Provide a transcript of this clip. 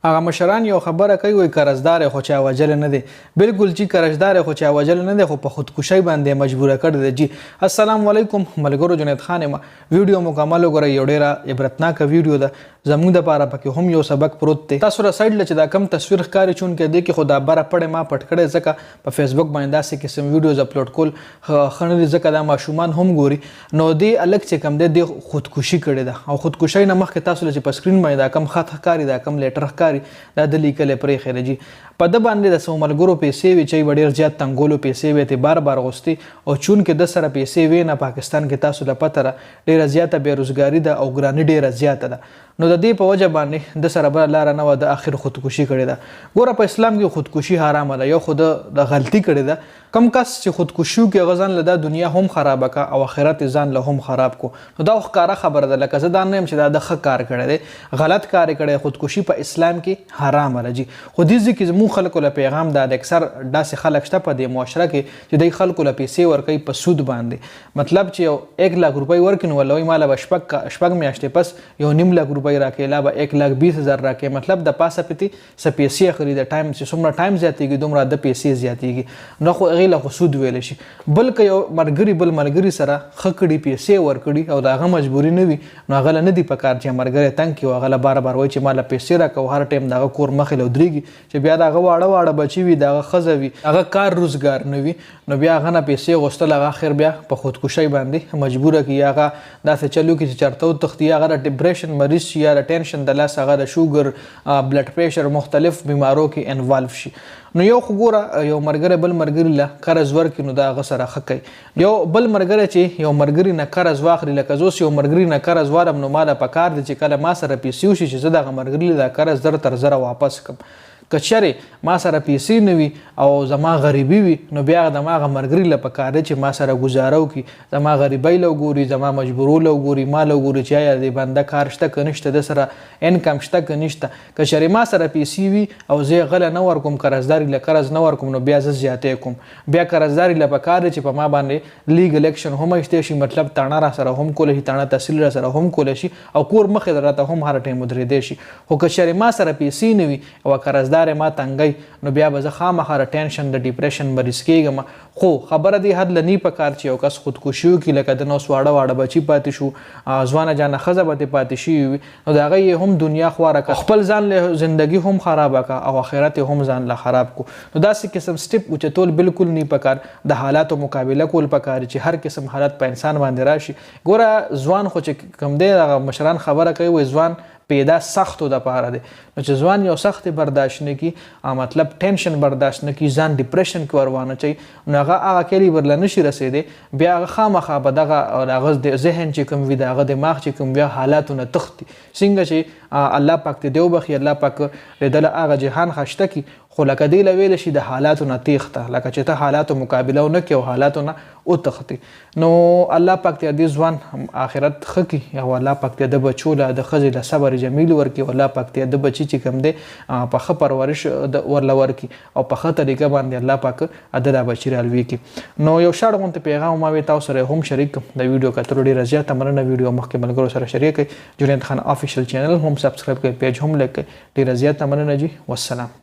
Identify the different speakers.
Speaker 1: هغه مشران یو خبره کوي وای قرضدار خو چا وجل نه دی بالکل چې قرضدار خو چا وجل نه دی خو په خودکشي باندې مجبور کړی دی جی السلام علیکم ملګرو جنید خان ما ویډیو مکمل وګورئ یو ډیره عبرتناک ویډیو ده زموږ د پاره پکې هم یو سبق پروت دی تاسو را سایډ لچ دا کم تصویر ښکاری چون کې دی کې خدا بره پړې ما پټ کړی ځکه په فیسبوک باندې داسې قسم ویډیوز اپلوډ کول خنري ځکه دا ماشومان هم ګوري نو دی الګ چې کم دی خودکشي کړی ده او خودکشي نه مخکې تاسو لچ په سکرین باندې دا کم خط ښکاری دا کم لیټر ښکاری دا د لیکل پرې خیر جی په د باندې د سوملګرو پیسې وی چې وړیر زیات تنګولو پیسې وی ته بار غوستي او چون کې د سره پیسې وی نه پاکستان کې تاسو له پته ډیره زیاته بیروزګاری ده او ګرانی ډیره زیاته ده نو د دې په وجه باندې د سره بل لار نه و د اخر خودکشي کړي ده ګوره په اسلام کې خودکشي حرام ده یو خود د غلطي کړي ده کم کس چې خودکشي کې غزن لدا دنیا هم خراب کا او آخرت ځان له هم خراب کو نو دا ښکارا خبره ده لکه زه دا نه يم چې دا د ښه کار کړي دي غلط کار کړي خودکشي په اسلام کې حرام راځي خو دې ځکه مو خلکو له پیغام دا د اکثر داسې خلک شته په دې معاشره کې چې د خلکو له پیسې ورکوي په سود باندې مطلب چې 1 لک روپۍ ورکړي ولوي مال به شپږ میاشتې پس یو 1.5 لک روپۍ راکې لا به 1,20,000 راکې مطلب د پاسه پتی سپیسي اخري د ټایم چې څومره ټایم زیاتېږي دومره د پیسې زیاتېږي نو خو هغې له سود ویلی شي بلکې یو ملګري سره ښه کړي پیسې ورکړي او د هغه مجبوري نه وي نو هغه له نه دي پکار چې ملګری تنګ کړي او هغه له بار وایي چې ما له پیسې راکړه هر ټایم د هغه کور مخې له ودرېږي چې بیا د هغه واړه بچي وي د هغه ښځه وي هغه کار روزګار نه وي نو بیا هغه نه پیسې غوښتل هغه اخر بیا په خودکشي باندې مجبوره کړي هغه داسې چلو کې چې چېرته وتښتي هغه د ډپریشن مریض شي یا د ټینشن د لاس هغه د شوګر بلډ پریشر مختلف بیمارو کې انوالو شي نو یو خو ګوره یو مرګره بل مرګري له قرض ورکړي نو دا هغه سره ښه کوي یو بل مرګره چې یو مرګري نه قرض واخلي لکه زه اوس یو مرګري نه قرض واخلم نو ما له پکار دی چې کله ما سره پیسې وشي چې زه دغه مرګري له قرض زر تر زره واپس کړم که چېرې ما سره پیسې نه وي او زما غریبي وي نو بیا د ما هغه مرګري له پکار دی چې ما سره ګزاره وکړي زما غریبۍ له وګوري زما مجبورو له وګوري ما له وګوري چې آیا د بنده کار شته که نشته د سره انکم شته که نشته که چېرې ما سره پیسې وي او زه یې غله نه ورکوم قرضداري له قرض نه ورکوم نو بیا زه زیاتې کوم بیا قرضداري له پکار دی چې په ما باندې لیګل اکشن هم اخیستی شي مطلب تاڼه را سره هم کولی شي تاڼه تحصیل را سره هم کولی شي او کور مخې راته هم هر ټایم ودرېدی شي خو که چېرې ما سره پیسې نه وي او قرضدار ما تنګی نو بیا به زه خامخا د ټینشن د ډپریشن مریض کېږم خو خبره دی حد لنی پکار چې یو کس خودکشي وکړي لکه د نو واړه بچي پاتې شو ځوانه جانه ښځه به ترې پاتې شوي وي نو د هغه یې هم دنیا خواره کړه خپل ځان له زندګي هم خرابه کړه او آخرت هم ځان له خراب کو نو داسې قسم سټپ اوچتول بالکل نی پکار د حالاتو مقابله کول پکار چې هر قسم حالت په انسان باندې راشي ګوره ځوان خو چې کم دی هغه مشران خبره کوي وایي ځوان پیدا سختو د پاره دی نو چې ځوان یو سخت برداشت نه کی مطلب ټینشن برداشت نه کی ځان ډپریشن کې ورونه چي نو هغه کلی ورل نشي رسیدي بیا هغه خامخا به دغه د ذهن چې کوم وي دغه دماغ چې کوم بیا حالاتونه تختی څنګه چې الله پاک ته دیو بخي الله پاک دل هغه جهان خشته کی خو لکه دی لویل شي د حالاتو نه تیخته لکه چې ته حالاتو مقابله نه کوي او حالاتو نه او تختی نو الله پاک ته دې ځوان آخرت خکی او الله پاک ته د بچو له د خزې له صبر جمیل ورکی الله پاک ته د بچی چې کم دی په ښه پرورش ورله ورکی او په ښه طریقه باندې الله پاک د بچی رالوي کی نو یو شاړ غونته پیغام ما وی تاسو سره هم شریک د ویډیو کتلو ډیره زیاته مننه ویډیو مخکې ملګرو سره شریک کړئ جنید خان افیشل چینل هم سبسکرایب کړئ پیج هم لایک کړئ ډیره زیاته مننه جی والسلام